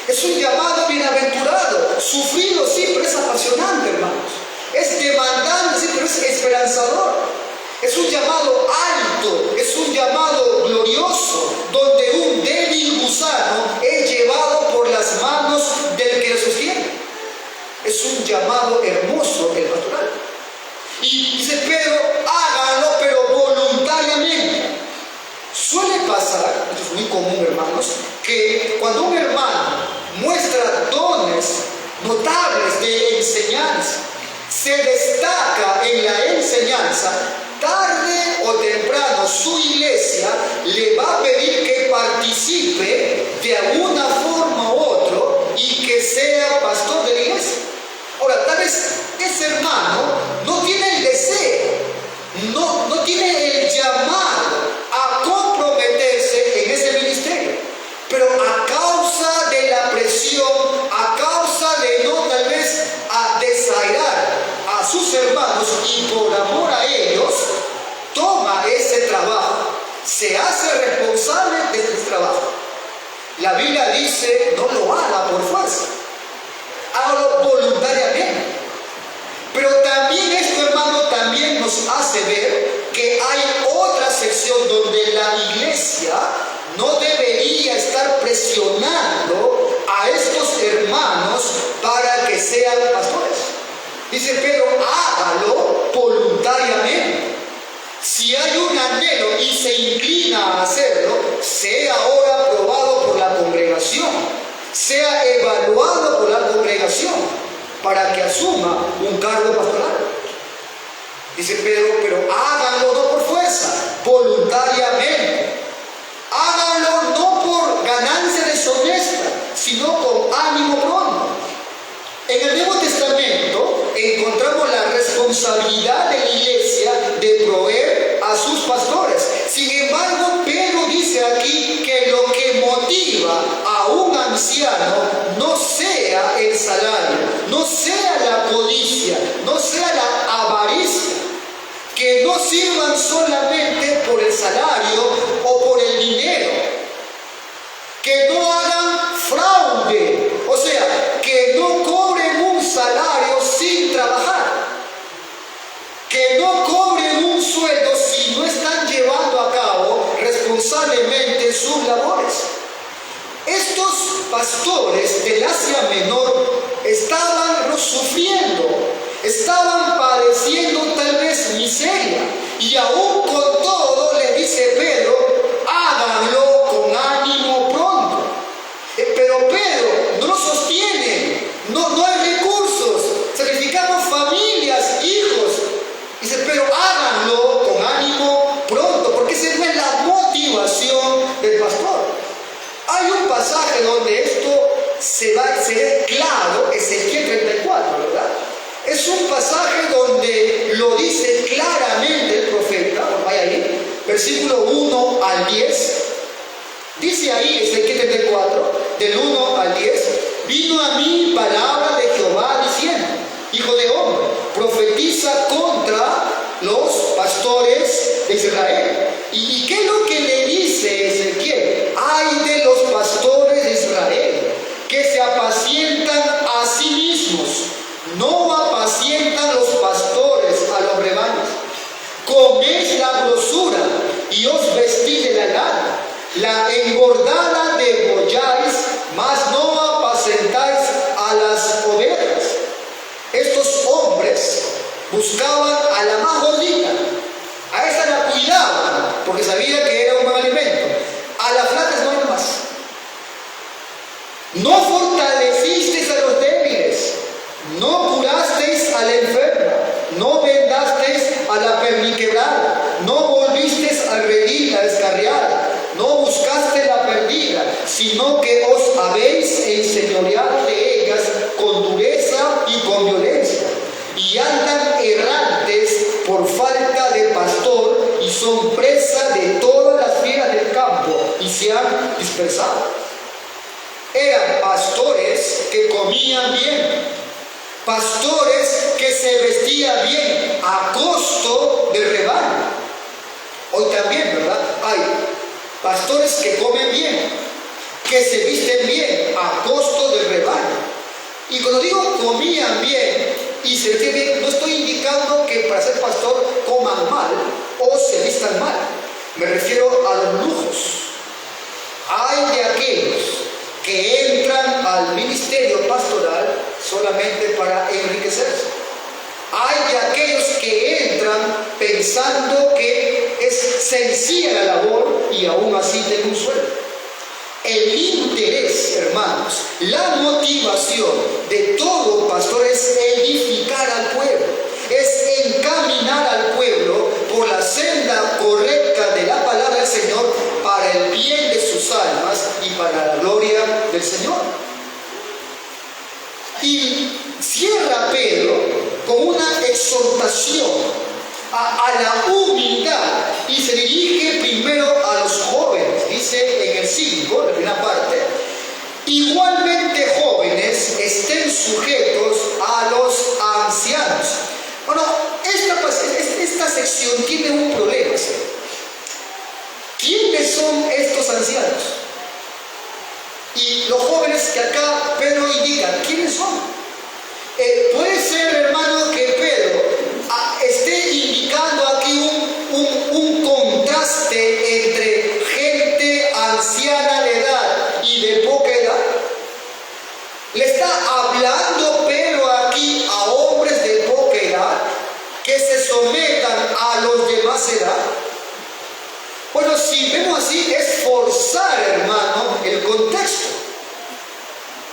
Es un llamado bienaventurado. Sufrido siempre es apasionante, hermanos. Es demandante, sí, pero es esperanzador. Es un llamado alto, es un llamado glorioso, donde un débil gusano es llevado por las manos del que lo sostiene. Es un llamado hermoso el pastoral. Y dice Pedro, háganlo, pero voluntariamente. Suele pasar, esto es muy común, hermanos, que cuando un hermano muestra dones notables de enseñanza, se destaca en la enseñanza, tarde o temprano su iglesia le va a pedir que participe de alguna forma u otra y que sea pastor de la iglesia. Ahora, tal vez ese hermano no tiene el deseo, no tiene el llamado a comprometerse en ese ministerio, pero a causa de la presión, a causa de no tal vez a desairar a sus hermanos y por amor a ellos, toma ese trabajo, se hace responsable de ese trabajo. La Biblia dice, no lo haga por fuerza, hágalo voluntariamente. Pero también esto, hermano, también nos hace ver que hay otra sección donde la iglesia no debería estar presionando a estos hermanos para que sean pastores. Dice Pedro, hágalo voluntariamente. Si hay un anhelo y se inclina a hacerlo, sea ahora aprobado por la congregación, sea evaluado por la congregación, para que asuma un cargo pastoral. Dice Pedro, pero háganlo no por fuerza, voluntariamente. Háganlo no por ganancia deshonesta, sino con ánimo pronto. En el Nuevo Testamento encontramos la responsabilidad de la iglesia de proveer a sus pastores. Sin embargo, Pedro dice aquí que lo que motiva a un anciano no sea el salario, no sea la codicia, no sea la avaricia, que no sirvan solamente por el salario o por el dinero, que no hagan fraude, o sea, que no cobren un salario sin trabajar, que no cobren un sueldo si no están llevando a cabo responsablemente sus labores. Estos pastores del Asia Menor estaban sufriendo, estaban padeciendo tal vez miseria, y aún con todo les dice Pedro, háganlo con ánimo pronto. Pero Pedro no lo sostiene, no hay recursos, sacrificamos familias, hijos. Dice, pero háganlo con ánimo pronto, porque esa no es la motivación del pastor. Hay un pasaje donde esto se ve claro, Ezequiel 34, ¿verdad? Es un pasaje donde lo dice claramente el profeta, vaya ahí, versículo 1 al 10. Dice ahí Ezequiel 34, del 1 al 10, vino a mí palabra de Jehová diciendo, hijo de hombre, profetiza contra los pastores de Israel ¿Y qué es lo que le dice Ezequiel? Ay de los pastores de Israel, que se apacientan a sí mismos, no apacientan los pastores a los rebaños. Coméis la grosura y os vestís de la lana, la engordada degolláis, mas no apacentáis a las ovejas. Estos hombres buscaban a la más gordita, a esa la cuidaban porque sabían que era un buen alimento, a las flacas no hay más. No fortalecisteis a los débiles, no curasteis a la enferma, no vendasteis a la perniquebrada, no volvisteis al redil, a descarriada, no buscaste la perdida, sino que os habéis enseñoreado de ellas con dureza y con violencia, y andan errantes por falta de pastor, y son presa de todas las fieras del campo, y se han dispersado. Eran pastores que comían bien, pastores que se vestían bien a costo del rebaño. Hoy también, ¿verdad? Hay pastores que comen bien, que se visten bien a costo del rebaño. Y cuando digo comían bien y se visten bien, no estoy indicando que para ser pastor coman mal o se vistan mal. Me refiero a los lujos. Hay de aquellos que entran al ministerio pastoral solamente para enriquecerse. Hay de aquellos que entran pensando que es sencilla la labor y aún así tienen un sueldo. El interés, hermanos, la motivación de todo pastor es edificar al pueblo, es encaminar al pueblo por la senda correcta de la palabra del Señor para el bien de sus almas y para la gloria del Señor. Y cierra Pedro con una exhortación a la humildad y se dirige primero a los jóvenes. Dice en el 5, la primera parte: igualmente jóvenes estén sujetos a los ancianos. Bueno, esta sección tiene un problema, ¿sí? ¿Quiénes son estos ancianos? Y los jóvenes que acá Pedro indica, ¿quiénes son? Puede ser, hermano, que Pedro esté indicando aquí un contraste entre gente anciana de edad y de poca edad. Le está hablando Pedro aquí a hombres de poca edad que se sometan a los de más edad. Bueno, si vemos así, es forzar, hermano, el contexto.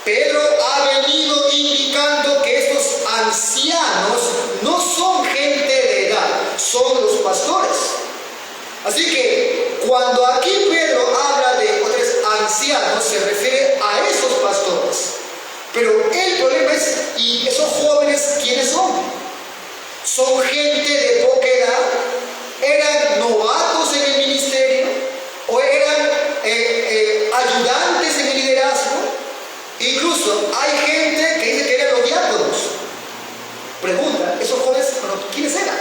Pedro ha venido indicando que estos ancianos no son gente de edad, son los pastores. Así que cuando aquí Pedro habla de otros ancianos, se refiere a esos pastores. Pero el problema es, ¿y esos jóvenes quiénes son? ¿Son gente de poca edad? ¿Eran novatos en el ministerio? ¿O eran ayudantes en el liderazgo? Incluso hay gente que dice que eran los diáconos. Pregunta, ¿esos jóvenes, quiénes eran?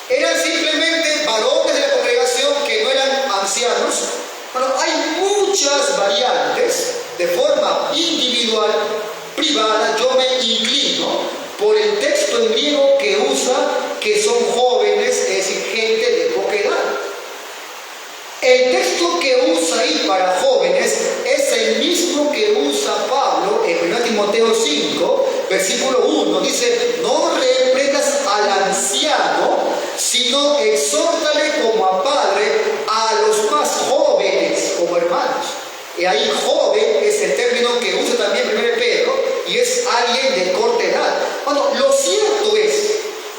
¿Eran simplemente varones de la congregación que no eran ancianos? Bueno, hay muchas variantes de forma individual, privada. Yo me inclino por el texto en griego que usa que son jóvenes, es decir, gente de poca edad. El texto que usa ahí para jóvenes es el mismo que usa Pablo en 1 Timoteo 5, versículo 1. Dice: no reprendas al anciano, sino exhórtale como a padre a los más jóvenes como hermanos. Y ahí joven es el término que usa también 1 Pedro y es alguien de corta edad. Bueno, lo cierto es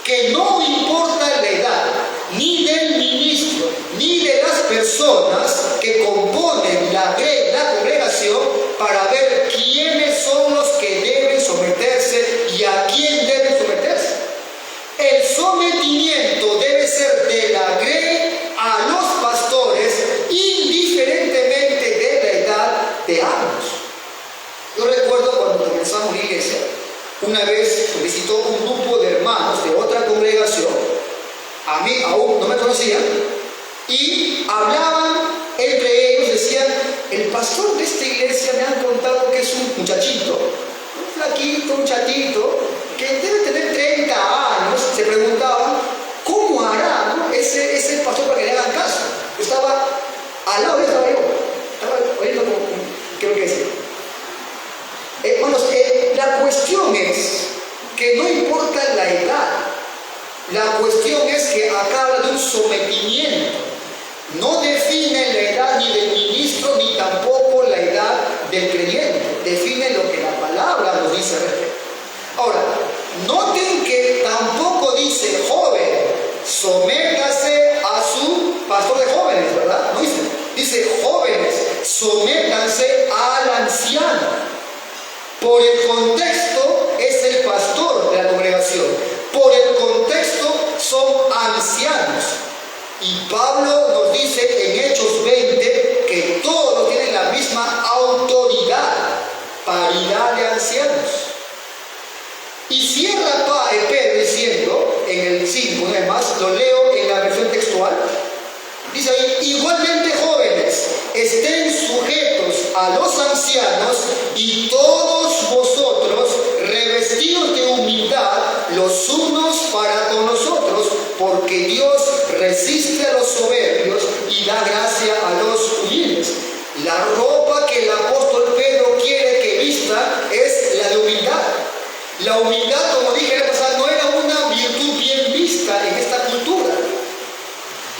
que no importa la edad, ni del ministro, ni de las personas que componen la congregación, para ver quiénes son los que deben someterse y a quién deben someterse. El sometimiento debe ser de la grey a los pastores, indiferentemente de la edad de ambos. Yo recuerdo cuando comenzamos la iglesia, una vez visitó un grupo de hermanos de otra congregación. A mí aún no me conocían, Y hablaban entre ellos, decían, el pastor de esta iglesia me han contado que es un muchachito, un flaquito, un chatito, que debe tener 30 años. Se preguntaban, ¿cómo hará, no, ese pastor para que le hagan caso? Estaba al lado de estaba yo, estaba oyendo como creo que decía. Hermanos, la cuestión es que no importa la edad, la cuestión es que acá habla de un sometimiento. No define la edad ni del ministro ni tampoco la edad del creyente, define lo que la palabra nos dice al respecto. Ahora, noten que tampoco dice joven, sométase a su pastor de jóvenes, ¿verdad? No dice, dice jóvenes, sométanse al anciano. Por el contexto es el pastor de la congregación, por el contexto son ancianos. Y Pablo nos dice en Hechos 20 que todos tienen la misma autoridad, paridad de ancianos. Y cierra Pedro diciendo en el 5, además lo leo en la versión textual, dice ahí, igualmente jóvenes, estén sujetos a los ancianos y todos vosotros revestidos de humildad los unos para con los otros, porque Dios resiste a los soberbios y da gracia a los humildes. La ropa que el apóstol Pedro quiere que vista es la de humildad. La humildad, como dije la pasada, no era una virtud bien vista en esta cultura.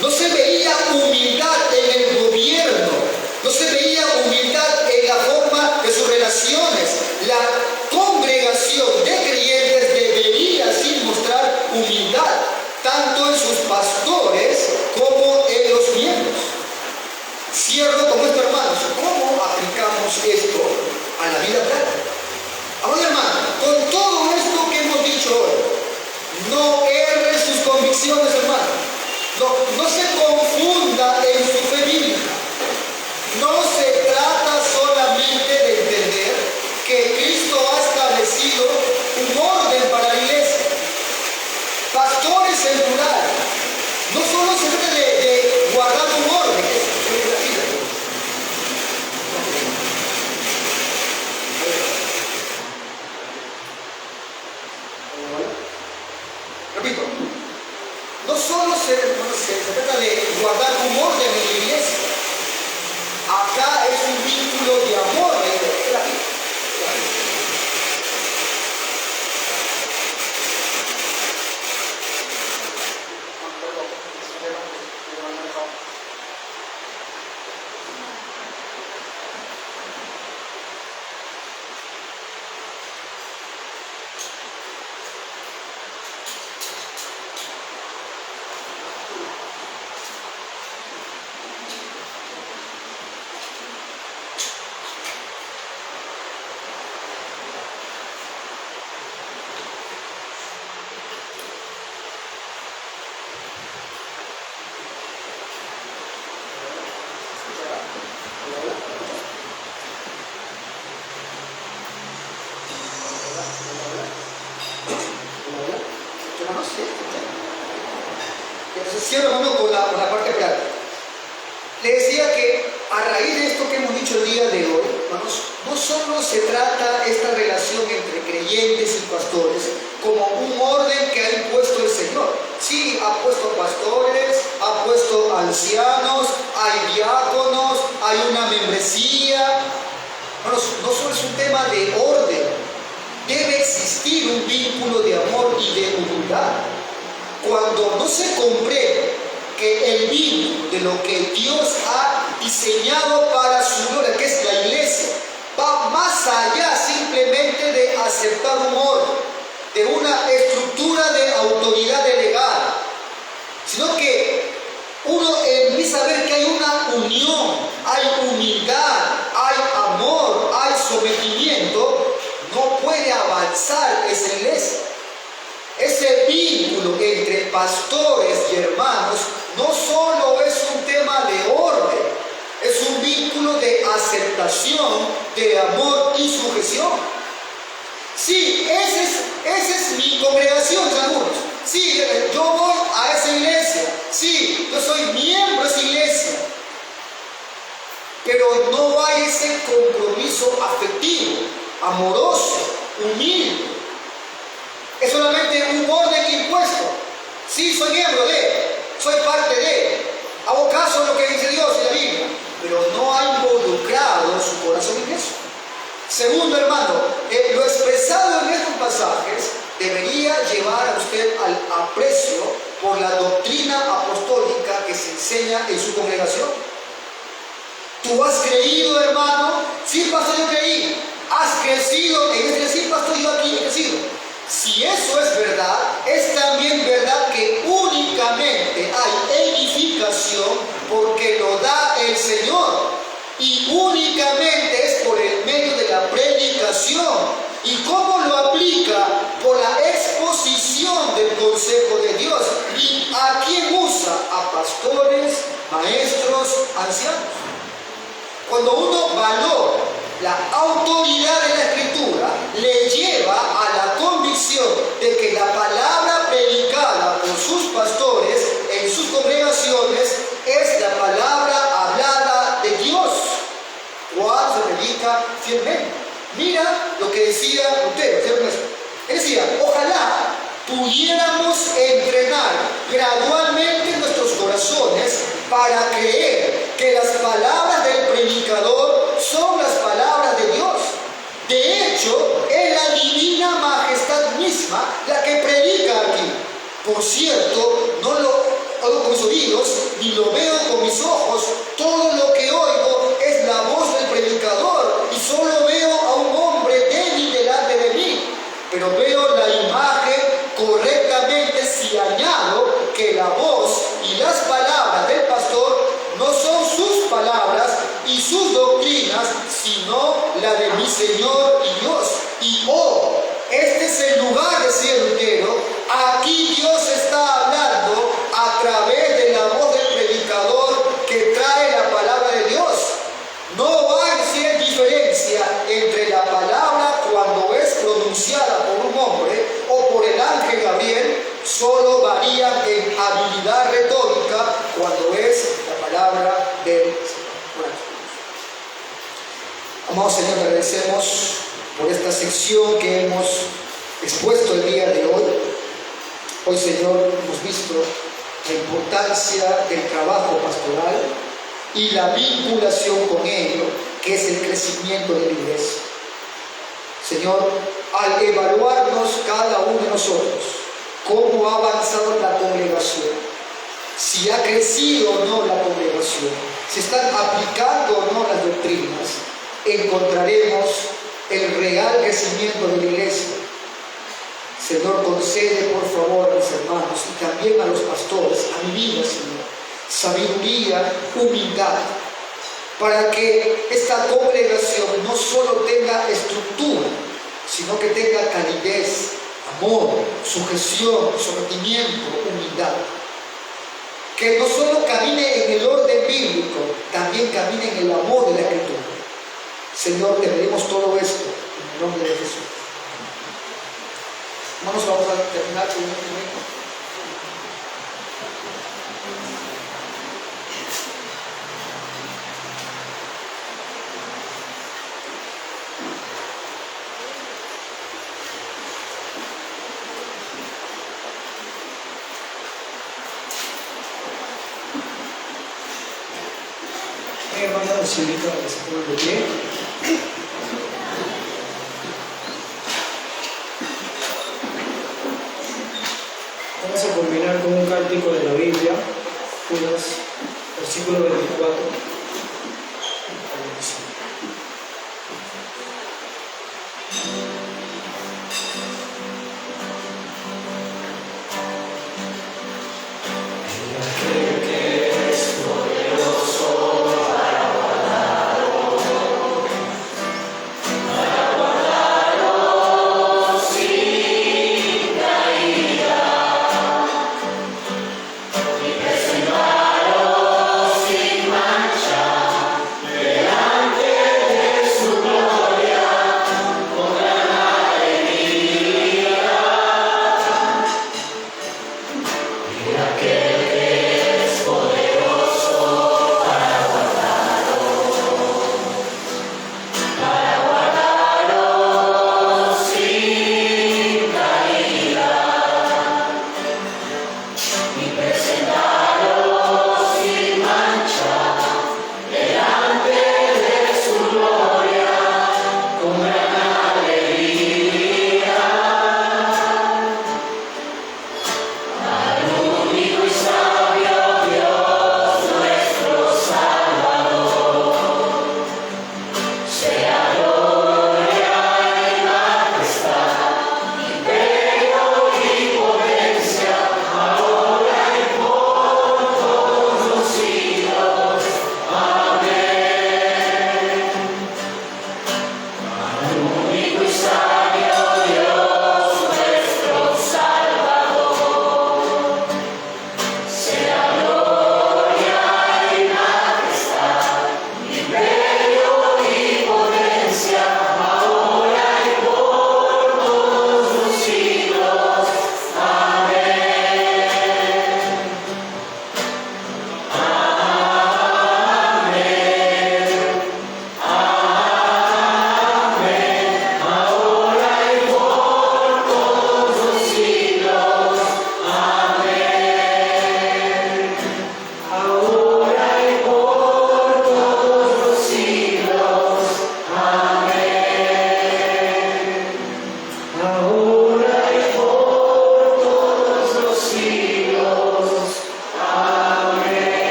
No se veía humildad en el gobierno, no se veía humildad en la forma de sus relaciones. La congregación de creyentes debería así mostrar humildad, tanto en sus pastores como en los miembros. Cierro con esto, hermanos, ¿cómo aplicamos esto a la vida práctica? Ahora, hermano, con todo esto que hemos dicho hoy, no erre sus convicciones, hermano. No se confunda en su fe bíblica. No se trata solamente de entender que Cristo ha establecido un orden para la iglesia. Pastores en plural. No solo se trata de guardar un orden, es la vida. Repito. No solo se trata de guardar un orden en la iglesia. Acá es un vínculo de amor en la vida. Cierro, hermano, con la parte práctica. Le decía que a raíz de esto que hemos dicho el día de hoy, hermanos, no solo se trata esta relación entre creyentes y pastores como un orden que ha impuesto el Señor. Sí, ha puesto pastores, ha puesto ancianos, hay diáconos, hay una membresía. Hermanos, no solo es un tema de orden, debe existir un vínculo de amor y de humildad. Cuando no se comprende que el vínculo de lo que Dios ha diseñado para su gloria, que es la iglesia, va más allá simplemente de aceptar un orden, de una estructura de autoridad delegada, sino que uno empieza a ver que hay una unión, hay humildad, hay amor, hay sometimiento, no puede avanzar esa iglesia. Ese vínculo entre pastores y hermanos no solo es un tema de orden, es un vínculo de aceptación, de amor y sujeción. Sí, esa es mi congregación, algunos. Sí, yo voy a esa iglesia. Sí, yo soy miembro de esa iglesia. Pero no hay ese compromiso afectivo, amoroso, humilde. Es solamente un orden impuesto. Sí, soy miembro de, soy parte de, hago caso de lo que dice Dios en la Biblia, pero no ha involucrado su corazón en eso. Segundo, hermano, lo expresado en estos pasajes debería llevar a usted al aprecio por la doctrina apostólica que se enseña en su congregación. ¿Tú has creído, hermano? Sí, pastor, yo creí. ¿Has crecido en este? Sí, pastor, yo aquí he crecido. Si eso es verdad, es también verdad que únicamente hay edificación porque lo da el Señor. Y únicamente es por el medio de la predicación. ¿Y cómo lo aplica? Por la exposición del consejo de Dios. ¿Y a quién usa? A pastores, maestros, ancianos. Cuando uno valora la autoridad de la Escritura, le lleva a la convicción de que la palabra predicada por sus pastores en sus congregaciones es la palabra hablada de Dios, cual se predica fielmente. Mira lo que decía Lutero. Él decía, ojalá pudiéramos entrenar gradualmente nuestros corazones para creer que las palabras del predicador son las palabras de Dios. De hecho, es la divina majestad misma la que predica aquí. Por cierto, no lo oigo con mis oídos, ni lo veo con mis ojos. Todo lo que oigo es la voz del predicador y solo veo a un hombre débil delante de mí. Pero veo la imagen correctamente si añado que la voz y las palabras del pastor no son sus palabras y sus doctrinas, sino la de mi Señor y Dios. Y este es el lugar, decía Lutero, aquí Dios está hablando a través de la voz del predicador que trae la palabra de Dios. No va a ser diferencia entre la palabra cuando es pronunciada por un hombre o por el ángel Gabriel, solo varía en habilidad retórica cuando es la palabra del Señor. Amado Señor, te agradecemos por esta sección que hemos expuesto el día de hoy. Hoy, Señor, hemos visto la importancia del trabajo pastoral y la vinculación con ello, que es el crecimiento de la iglesia. Señor, al evaluarnos cada uno de nosotros, cómo ha avanzado la congregación, si ha crecido o no la congregación, si están aplicando o no las doctrinas, encontraremos el real crecimiento de la iglesia. Señor, concede por favor a mis hermanos y también a los pastores, a mi vida, Señor, sabiduría, humildad, para que esta congregación no solo tenga estructura, sino que tenga calidez, amor, sujeción, sometimiento, humildad. Que no solo camine en el orden bíblico, también camine en el amor de la Escritura. Señor, te pedimos todo esto en el nombre de Jesús. Hermanos, vamos a terminar con un momento. Hermana, nos invita a que se pongan de pie. Vamos a combinar con un cántico de la Biblia, Judas, versículo 24. Sí.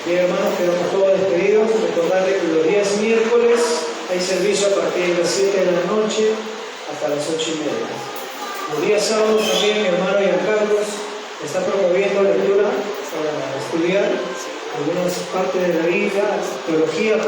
Bien, hermanos, quedamos todos despedidos. Recordarles que los días miércoles hay servicio a partir de las 7 de la noche hasta las 8:30. Los días sábados también mi hermano Giancarlos está promoviendo lectura para estudiar algunas partes de la Biblia, teología.